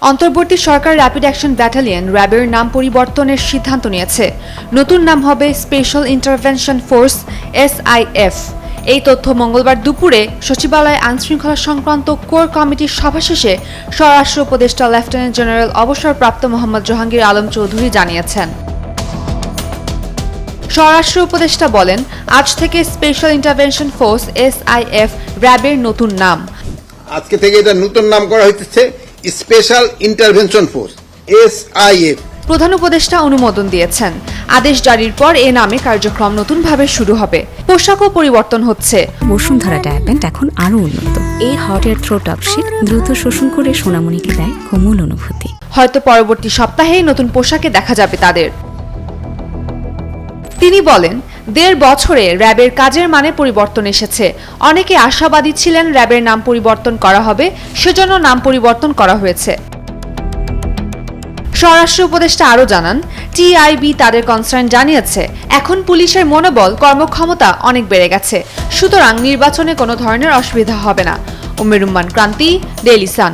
অন্তর্বর্তী সরকার rapid action battalion র্যাবের নাম পরিবর্তনের সিদ্ধান্ত নিয়েছে। নতুন নাম হবে স্পেশাল ইন্টারভেনশন ফোর্স SIF। এই তথ্য মঙ্গলবার দুপুরে সচিবালয়ে আইনশৃঙ্খলা সংক্রান্ত কোর কমিটির সভা শেষে স্বরাষ্ট্র উপদেষ্টা লেফটেন্যান্ট জেনারেল অবসরপ্রাপ্ত মোহাম্মদ জাহাঙ্গীর আলম চৌধুরী জানিয়েছেন। স্বরাষ্ট্র উপদেষ্টা বলেন, আজ থেকে স্পেশাল ইন্টারভেনশন ফোর্স SIF র্যাবের নতুন নাম। আজকে থেকে এটা নতুন নাম করা হয়েছে স্পেশাল ইন্টারভেনশন ফোর্স SIF। প্রধান উপদেষ্টা অনুমোদন দিয়েছেন। আদেশ জারির পর এ নামে কার্যক্রম নতুনভাবে শুরু হবে। পোশাকও পরিবর্তন হচ্ছে। বসুন্ধরা ডায়াপেন্ট এখন আরো উন্নত। এই হট এয়ার থ্রো টপশিট দ্রুত শোষণ করে সোনামণিকে দেয় কোমল অনুভূতি। হয়তো পরবর্তী সপ্তাহেই নতুন পোশাকে দেখা যাবে তাদের। তিনি বলেন, ১.৫ বছরে র্যাবের কাজের মানে পরিবর্তন এসেছে। অনেকে আশাবাদী ছিলেন র্যাবের নাম পরিবর্তন করা হবে, সেজন্য নাম পরিবর্তন করা হয়েছে। স্বরাষ্ট্র উপদেষ্টা আরও জানান, TIB তাদের কনসার্ন জানিয়েছে, এখন পুলিশের মনোবল কর্মক্ষমতা অনেক বেড়ে গেছে, সুতরাং নির্বাচনে কোনো ধরনের অসুবিধা হবে না। উমের রুম্মান ক্রান্তি, ডেইলি সান।